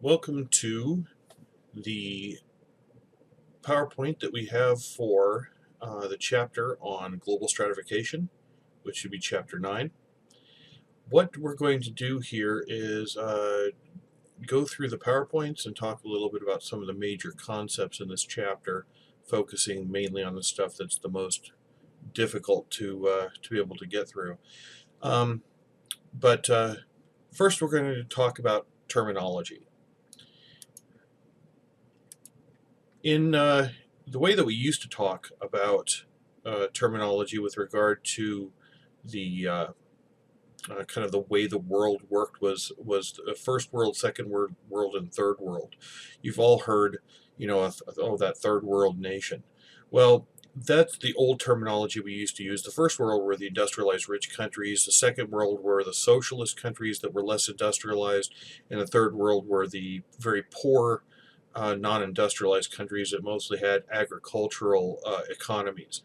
Welcome to the PowerPoint that we have for the chapter on global stratification, which should be chapter 9. What we're going to do here is go through the PowerPoints and talk a little bit about some of the major concepts in this chapter, focusing mainly on the stuff that's the most difficult to be able to get through. But first we're going to talk about terminology. In the way that we used to talk about terminology with regard to the kind of the way the world worked was first world, second world, and third world. You've all heard, that third world nation. Well, that's the old terminology we used to use. The first world were the industrialized rich countries. The second world were the socialist countries that were less industrialized. And the third world were the very poor non-industrialized countries that mostly had agricultural economies.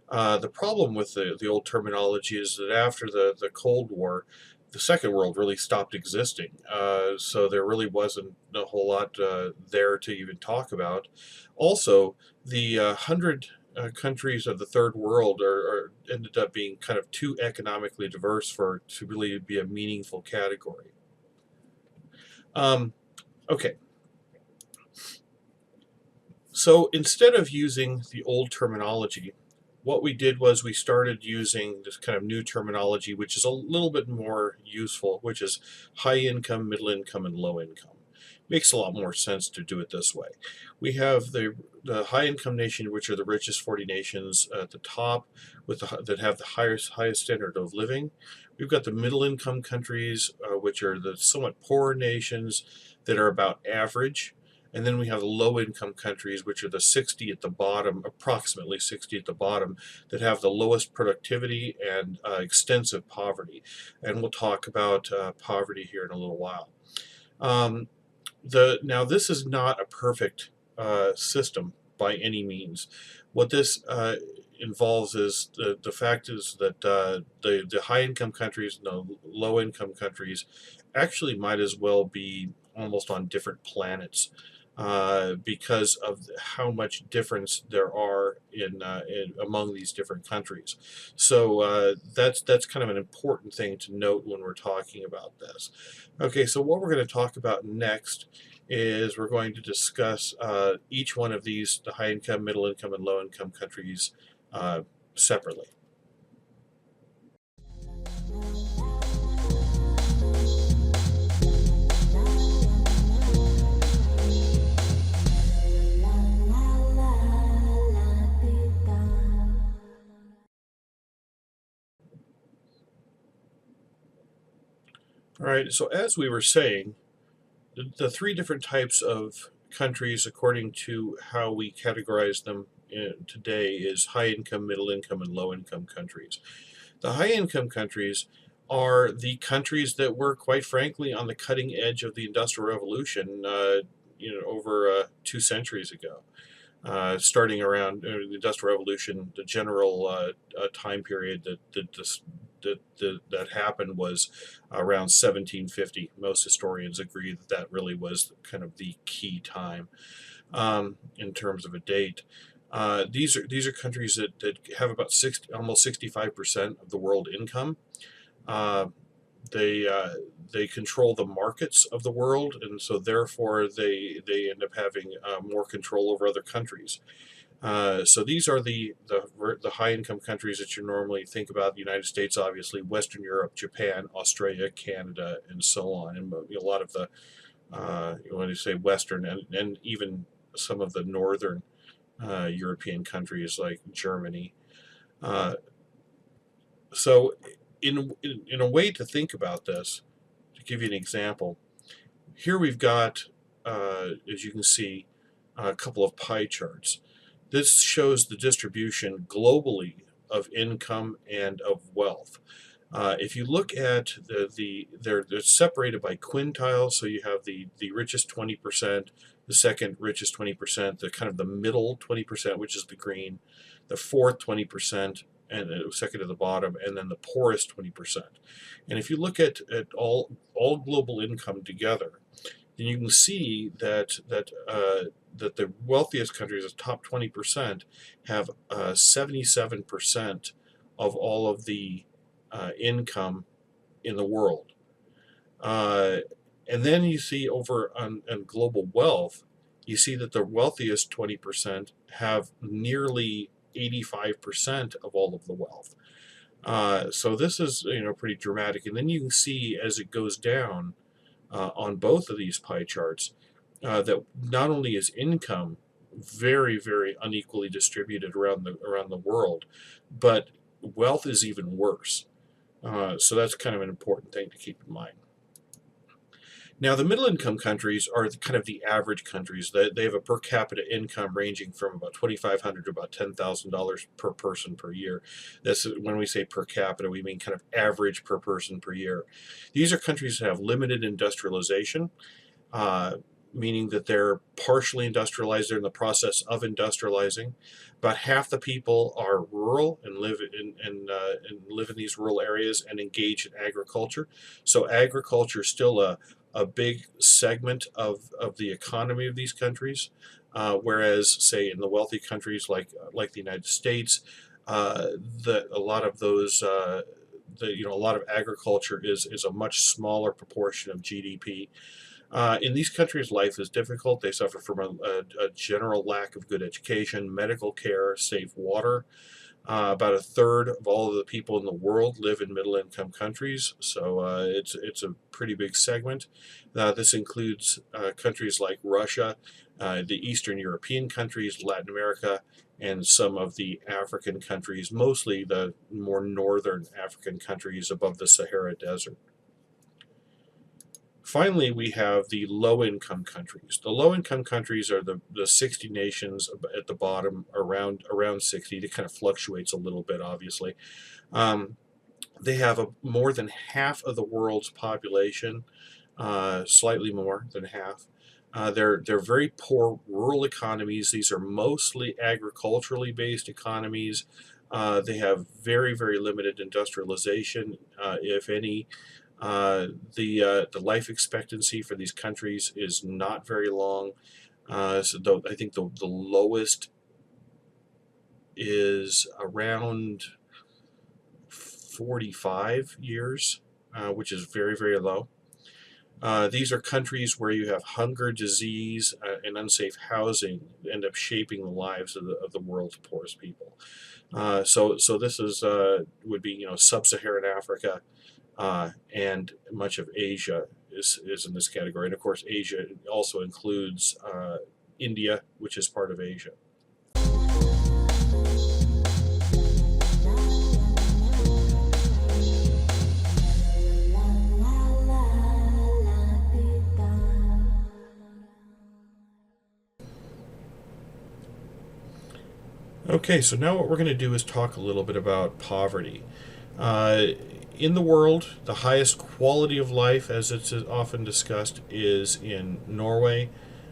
The problem with the old terminology is that after the Cold War, the Second World really stopped existing. So there really wasn't a whole lot there to even talk about. Also, the 100 countries of the Third World ended up being kind of too economically diverse to really be a meaningful category. Okay. So instead of using the old terminology, what we did was we started using this kind of new terminology, which is a little bit more useful, which is high income, middle income, and low income. Makes a lot more sense to do it this way. We have the high income nation, which are the richest 40 nations at the top, that have the highest standard of living. We've got the middle income countries, which are the somewhat poorer nations that are about average. And then we have the low-income countries, which are the 60 at the bottom, approximately 60 at the bottom, that have the lowest productivity and extensive poverty. And we'll talk about poverty here in a little while. Now, this is not a perfect system by any means. What this involves is the fact is that the high-income countries and the low-income countries actually might as well be almost on different planets. Because of how much difference there are among these different countries. So that's kind of an important thing to note when we're talking about this. Okay, so what we're going to talk about next is we're going to discuss each one of these, the high income, middle income, and low income countries separately. All right, so as we were saying, the three different types of countries, according to how we categorize them today, is high income, middle income, and low income countries. The high income countries are the countries that were, quite frankly, on the cutting edge of the Industrial Revolution, over 2 centuries ago. Starting around the Industrial Revolution, the general time period that happened was around 1750. Most historians agree that that really was kind of the key time in terms of a date. These are countries that have about almost 65% of the world income. They control the markets of the world, and so therefore they end up having more control over other countries. So these are the high income countries that you normally think about: the United States, obviously, Western Europe, Japan, Australia, Canada, and so on. And a lot of the when you say Western, and even some of the northern European countries like Germany. So in a way to think about this, to give you an example, here we've got, as you can see, a couple of pie charts. This shows the distribution globally of income and of wealth. If you look at they're separated by quintiles, so you have the richest 20%, the second richest 20%, the kind of the middle 20%, which is the green, the fourth 20%, and second to the bottom, and then the poorest 20%. And if you look at all global income together, then you can see that the wealthiest countries, the top 20%, have 77% of all of the income in the world. Uh, and then you see over on global wealth, you see that the wealthiest 20% have nearly 85% of all of the wealth. So this is pretty dramatic. And then you can see as it goes down on both of these pie charts that not only is income very, very unequally distributed around the world, but wealth is even worse. So that's kind of an important thing to keep in mind. Now, the middle income countries are kind of the average countries. They have a per capita income ranging from about $2,500 to about $10,000 per person per year. That's when we say per capita, we mean kind of average per person per year. These are countries that have limited industrialization, uh, meaning that they're partially industrialized. They're in the process of industrializing. About half the people are rural and live in these rural areas and engage in agriculture. So agriculture is still a big segment of the economy of these countries, whereas, say, in the wealthy countries like the United States, a lot of those a lot of agriculture is a much smaller proportion of GDP. In these countries, life is difficult. They suffer from a general lack of good education, medical care, safe water. About a third of all of the people in the world live in middle-income countries, so it's a pretty big segment. This includes countries like Russia, the Eastern European countries, Latin America, and some of the African countries, mostly the more northern African countries above the Sahara Desert. Finally, we have the low-income countries. The low-income countries are the 60 nations at the bottom, around 60. It kind of fluctuates a little bit, obviously. Um, they have more than half of the world's population, slightly more than half. They're very poor rural economies. These are mostly agriculturally based economies. They have very, very limited industrialization, if any. The life expectancy for these countries is not very long. I think the lowest is around 45 years, which is very, very low. These are countries where you have hunger, disease, and unsafe housing end up shaping the lives of the world's poorest people. So this is would be sub-Saharan Africa, and much of Asia is in this category. And of course, Asia also includes India, which is part of Asia. Okay, so now what we're going to do is talk a little bit about poverty. Uh, in the world, the highest quality of life, as it's often discussed, is in Norway.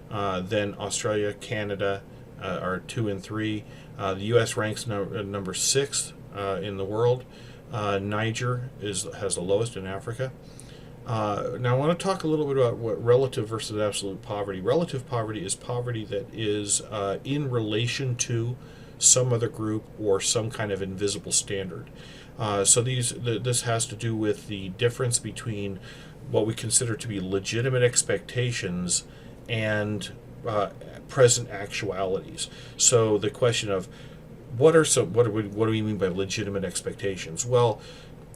Then Australia, Canada are 2 and 3. The U.S. ranks number 6 in the world. Niger has the lowest in Africa. Now, I want to talk a little bit about what relative versus absolute poverty. Relative poverty is poverty that is in relation to some other group or some kind of invisible standard. So this has to do with the difference between what we consider to be legitimate expectations and present actualities. So the question of what do we mean by legitimate expectations? Well,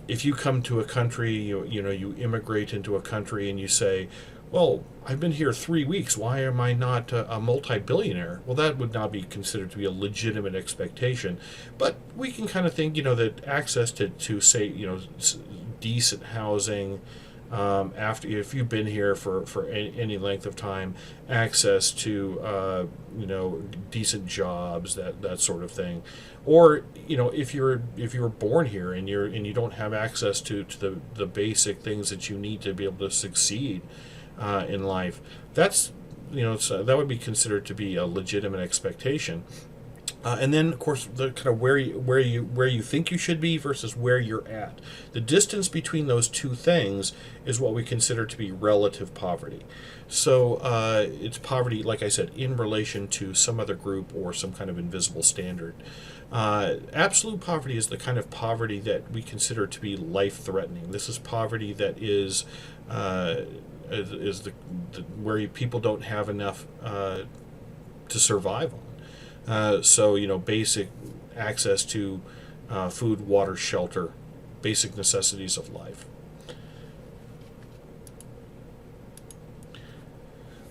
if you come to a country, you immigrate into a country and you say, well, I've been here 3 weeks. Why am I not a multi-billionaire? Well, that would not be considered to be a legitimate expectation. But we can kind of think, that access to say, decent housing, after if you've been here for any length of time, access to decent jobs, that sort of thing, or if you're born here and you don't have access to the basic things that you need to be able to succeed in life, that's that would be considered to be a legitimate expectation. And then, of course, the kind of where you think you should be versus where you're at. The distance between those two things is what we consider to be relative poverty. So it's poverty, like I said, in relation to some other group or some kind of invisible standard. Absolute poverty is the kind of poverty that we consider to be life-threatening. This is poverty that is where people don't have enough to survive on. So, basic access to food, water, shelter, basic necessities of life.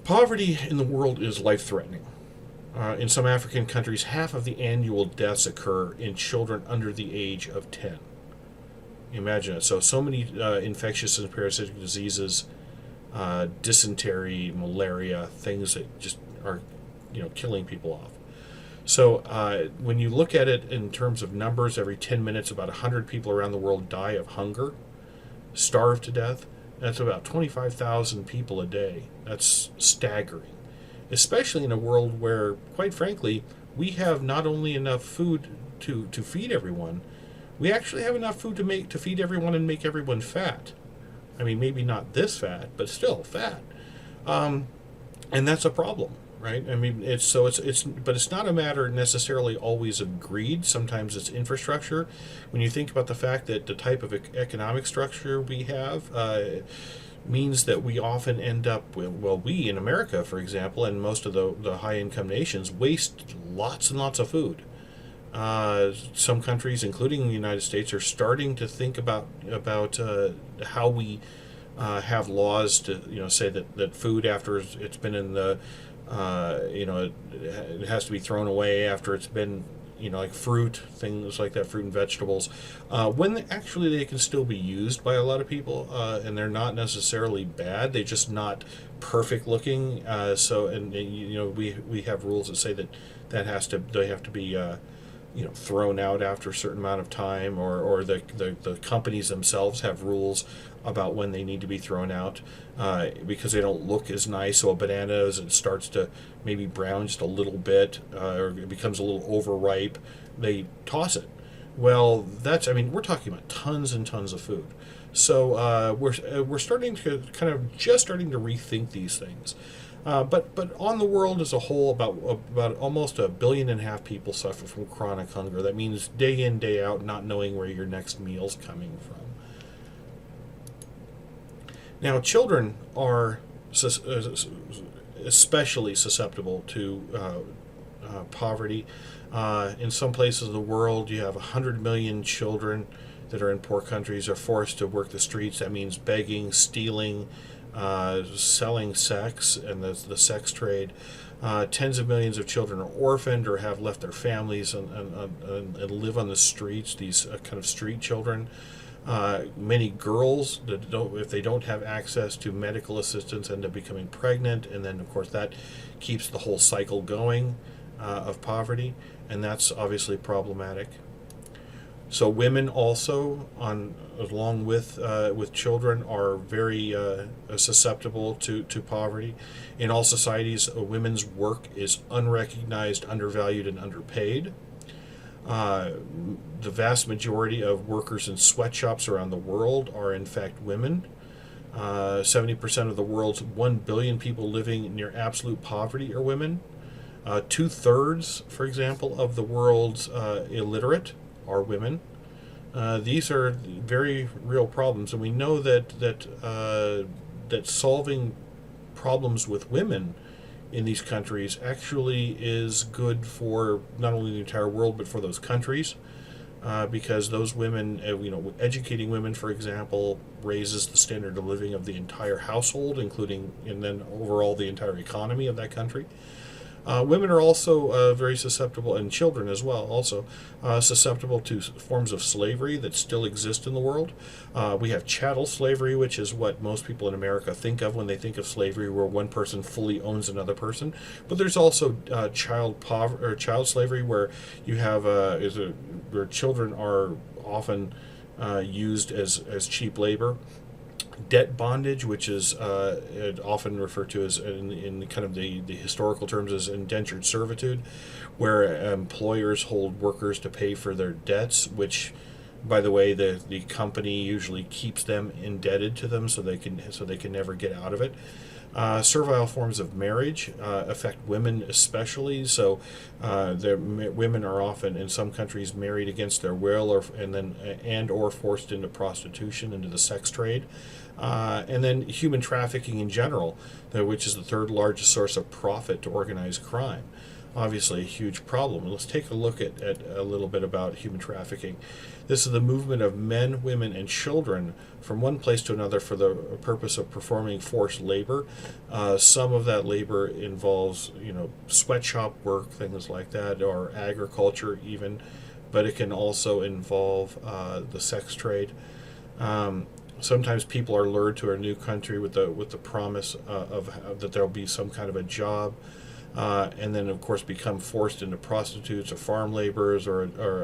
Poverty in the world is life-threatening. In some African countries, half of the annual deaths occur in children under the age of 10. Imagine it. So many infectious and parasitic diseases, dysentery, malaria, things that just are, killing people off. So when you look at it in terms of numbers, every 10 minutes, about 100 people around the world die of hunger, starve to death. That's about 25,000 people a day. That's staggering, especially in a world where, quite frankly, we have not only enough food to feed everyone, we actually have enough food to feed everyone and make everyone fat. I mean, maybe not this fat, but still fat. And that's a problem. Right. I mean, but it's not a matter necessarily always of greed. Sometimes it's infrastructure. When you think about the fact that the type of economic structure we have means that we often end up we in America, for example, and most of the high income nations waste lots and lots of food. Some countries, including the United States, are starting to think about how we have laws to say that food after it's been in the it has to be thrown away after it's been, like fruit, things like that, fruit and vegetables, when actually they can still be used by a lot of people, and they're not necessarily bad. They're just not perfect looking. We have rules that say that they have to be thrown out after a certain amount of time, or the companies themselves have rules about when they need to be thrown out, because they don't look as nice. So a banana, as it starts to maybe brown just a little bit, or it becomes a little overripe, they toss it. Well, we're talking about tons and tons of food. So we're starting to starting to rethink these things. But on the world as a whole, about almost 1.5 billion people suffer from chronic hunger. That means day in, day out, not knowing where your next meal's coming from. Now, children are especially susceptible to poverty. In some places of the world, you have 100 million children that are in poor countries are forced to work the streets. That means begging, stealing, selling sex, and the sex trade. Tens of millions of children are orphaned or have left their families and live on the streets, these kind of street children. Many girls, if they don't have access to medical assistance, end up becoming pregnant, and then, of course, that keeps the whole cycle going of poverty, and that's obviously problematic. So women also, along with children, are very susceptible to poverty. In all societies, women's work is unrecognized, undervalued, and underpaid. The vast majority of workers in sweatshops around the world are, in fact, women. 70% of the world's 1 billion people living near absolute poverty are women. 2/3, for example, of the world's illiterate are women. These are very real problems, and we know that solving problems with women in these countries actually is good for not only the entire world but for those countries, because those women, educating women, for example, raises the standard of living of the entire household, including and then overall the entire economy of that country. Women are also very susceptible, and children as well, also susceptible to forms of slavery that still exist in the world. We have chattel slavery, which is what most people in America think of when they think of slavery, where one person fully owns another person. But there's also child slavery, where you have where children are often used as cheap labor. debt bondage, which is often referred to as in kind of the historical terms as indentured servitude, where employers hold workers to pay for their debts, which, by the way, the company usually keeps them indebted to them so they can never get out of it. Servile forms of marriage affect women especially. So, women are often in some countries married against their will, or forced into prostitution, into the sex trade. And then human trafficking in general, which is the third largest source of profit to organized crime. Obviously, a huge problem. Let's take a look at a little bit about human trafficking. This is the movement of men, women, and children from one place to another for the purpose of performing forced labor. Some of that labor involves, sweatshop work, things like that, or agriculture even, but it can also involve the sex trade. Sometimes people are lured to a new country with the promise of that there'll be some kind of a job. And then, of course, become forced into prostitutes or farm laborers, or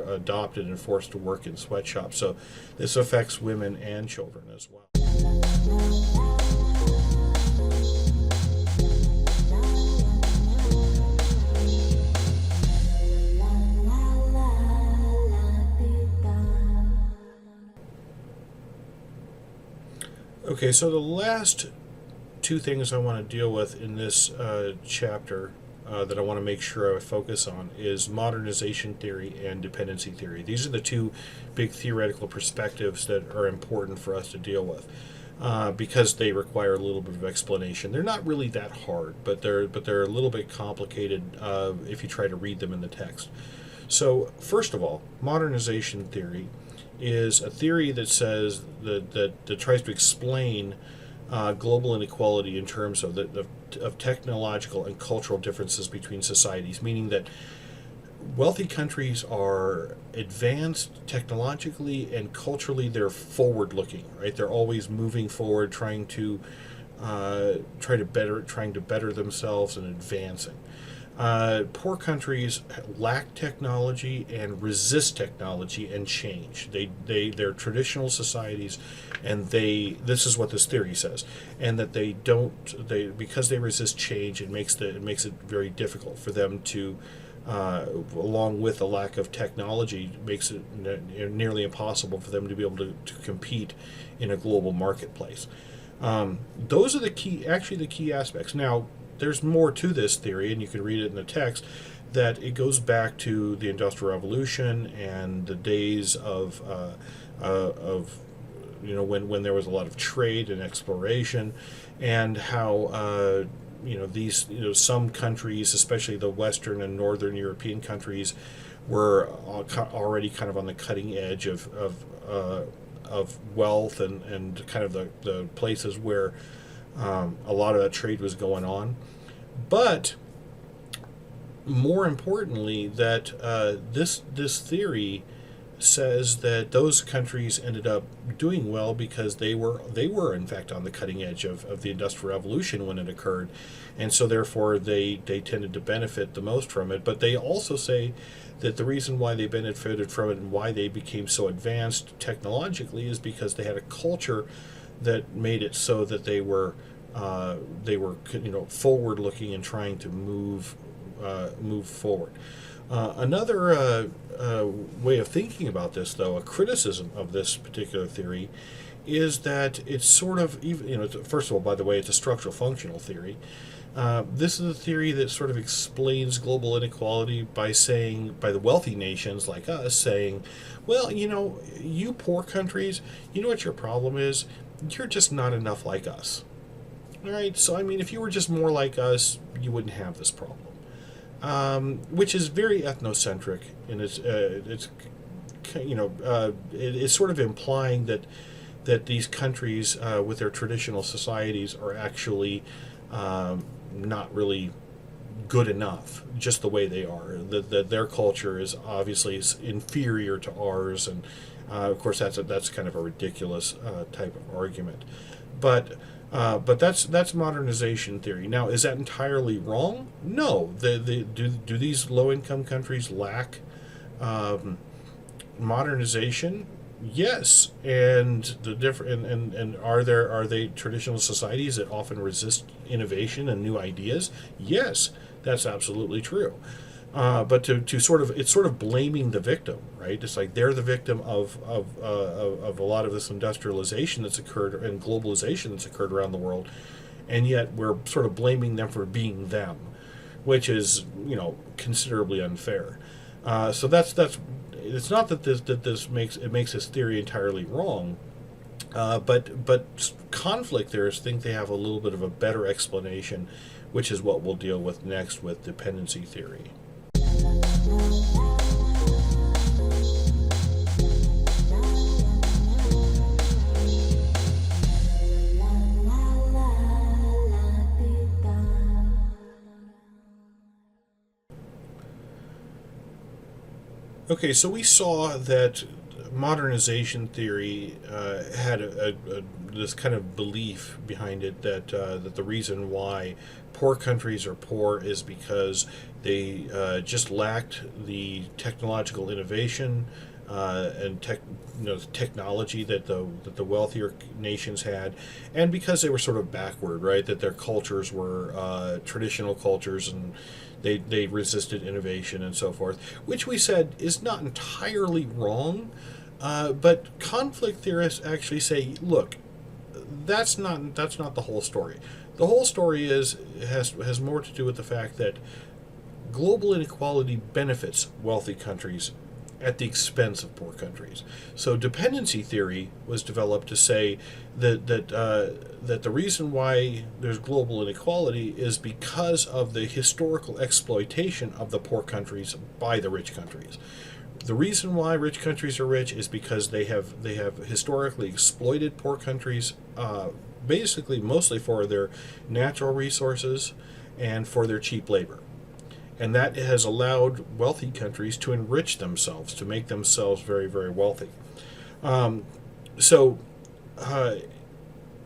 adopted and forced to work in sweatshops. So this affects women and children as well. Okay, so the last two things I want to deal with in this chapter that I want to make sure I focus on is modernization theory and dependency theory. These are the two big theoretical perspectives that are important for us to deal with because they require a little bit of explanation. They're not really that hard, but they're a little bit complicated if you try to read them in the text. So first of all, modernization theory is a theory that says that tries to explain global inequality in terms of of technological and cultural differences between societies, meaning that wealthy countries are advanced technologically and culturally. They're forward-looking, right? They're always moving forward, trying to better themselves and advancing. Poor countries lack technology and resist technology and change. They're traditional societies, and this is what this theory says, and that because they resist change, it makes it very difficult for them to, along with a lack of technology, makes it nearly impossible for them to be able to compete in a global marketplace. Those are the key aspects. Now, there's more to this theory, and you can read it in the text, that it goes back to the Industrial Revolution and the days of when there was a lot of trade and exploration, and how some countries, especially the Western and Northern European countries, were already kind of on the cutting edge of wealth and kind of the places where a lot of that trade was going on. But more importantly, that this theory says that those countries ended up doing well because they were in fact on the cutting edge of the Industrial Revolution when it occurred, and so therefore they tended to benefit the most from it. But they also say that the reason why they benefited from it and why they became so advanced technologically is because they had a culture that made it so that they were forward looking and trying to move forward. Another way of thinking about this, though, a criticism of this particular theory, is that it's sort of, first of all, by the way, it's a structural functional theory. This is a theory that sort of explains global inequality by the wealthy nations like us saying, well, you poor countries, you know what your problem is? You're just not enough like us. All right, so if you were just more like us, you wouldn't have this problem, which is very ethnocentric, and it's sort of implying that these countries with their traditional societies are actually not really good enough, just the way they are. That their culture is obviously inferior to ours, and of course that's kind of a ridiculous type of argument, but that's modernization theory. Now, is that entirely wrong? No. Do these low-income countries lack modernization? Yes, and the different and are they traditional societies that often resist innovation and new ideas? Yes, that's absolutely true. But to sort of it's sort of blaming the victim, right? It's like they're the victim of a lot of this industrialization that's occurred and globalization that's occurred around the world, and yet we're sort of blaming them for being them, which is considerably unfair. So that's it's not that this makes this theory entirely wrong, but conflict theorists think they have a little bit of a better explanation, which is what we'll deal with next with dependency theory. Okay, so we saw that modernization theory had this kind of belief behind it that the reason why poor countries are poor is because they just lacked the technological innovation technology that the wealthier nations had, and because they were sort of backward, right? That their cultures were traditional cultures, and they resisted innovation and so forth, which we said is not entirely wrong. But conflict theorists actually say, look, that's not the whole story. The whole story has more to do with the fact that global inequality benefits wealthy countries at the expense of poor countries. So dependency theory was developed to say that the reason why there's global inequality is because of the historical exploitation of the poor countries by the rich countries. The reason why rich countries are rich is because they have historically exploited poor countries, basically mostly for their natural resources and for their cheap labor. And that has allowed wealthy countries to enrich themselves, to make themselves very, very wealthy. So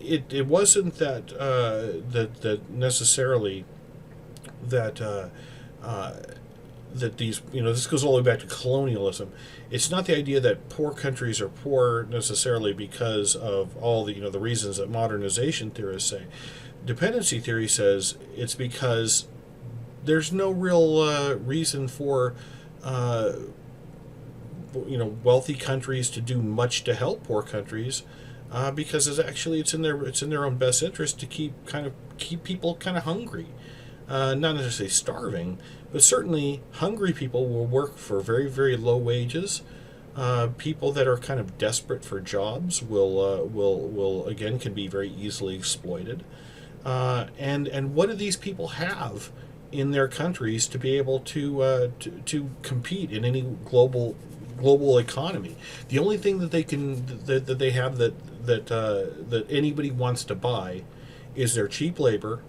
it wasn't that necessarily that that these, this goes all the way back to colonialism. It's not the idea that poor countries are poor necessarily because of all the reasons that modernization theorists say. Dependency theory says it's because there's no real reason for wealthy countries to do much to help poor countries, because it's in their own best interest to keep people kind of hungry, not necessarily starving, but certainly hungry people will work for very, very low wages. People that are kind of desperate for jobs will again can be very easily exploited. And what do these people have in their countries to be able to compete in any global economy? The only thing that they have that anybody wants to buy is their cheap labor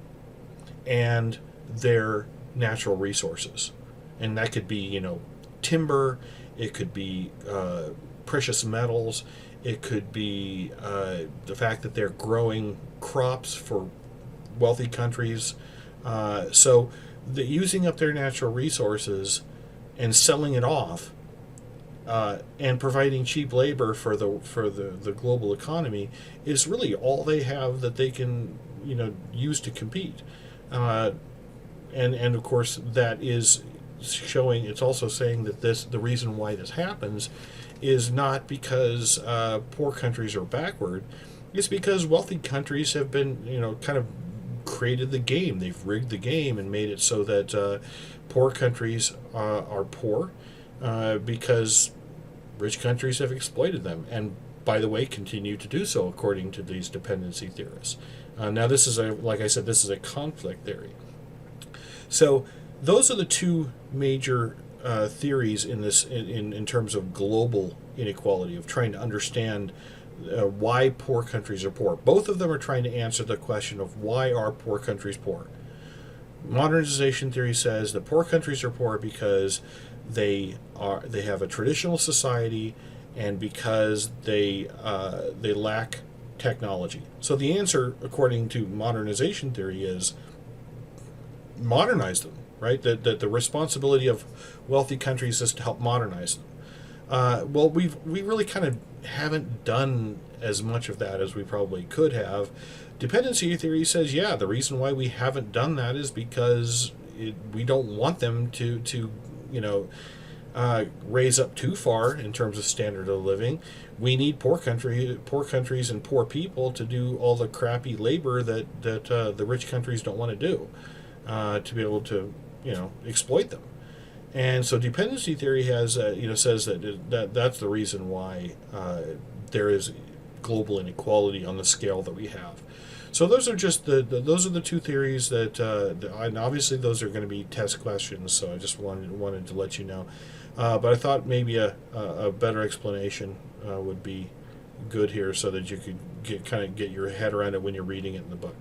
and their natural resources, and that could be timber, it could be precious metals, it could be the fact that they're growing crops for wealthy countries. So using up their natural resources and selling it off, and providing cheap labor for the global economy is really all they have that they can use to compete. And of course that is showing. It's also saying that the reason why this happens is not because poor countries are backward. It's because wealthy countries have been kind of created the game. They've rigged the game and made it so that poor countries are poor because rich countries have exploited them, and by the way, continue to do so according to these dependency theorists. Now, this is like I said, this is a conflict theory. So those are the two major theories in this in terms of global inequality, of trying to understand why poor countries are poor. Both of them are trying to answer the question of why are poor countries poor. Modernization theory says that poor countries are poor because they have a traditional society and because they lack technology. So the answer, according to modernization theory, is modernize them, right? That the responsibility of wealthy countries is to help modernize them. Well, we really kind of haven't done as much of that as we probably could have. Dependency theory says, yeah, the reason why we haven't done that is because we don't want them to you know raise up too far in terms of standard of living. We need poor countries, and poor people to do all the crappy labor that the rich countries don't want to do, to be able to exploit them. And so dependency theory has says that's the reason why there is global inequality on the scale that we have. So those are just those are the two theories and obviously those are going to be test questions. So I just wanted to let you know. But I thought maybe a better explanation would be good here, so that you could get your head around it when you're reading it in the book.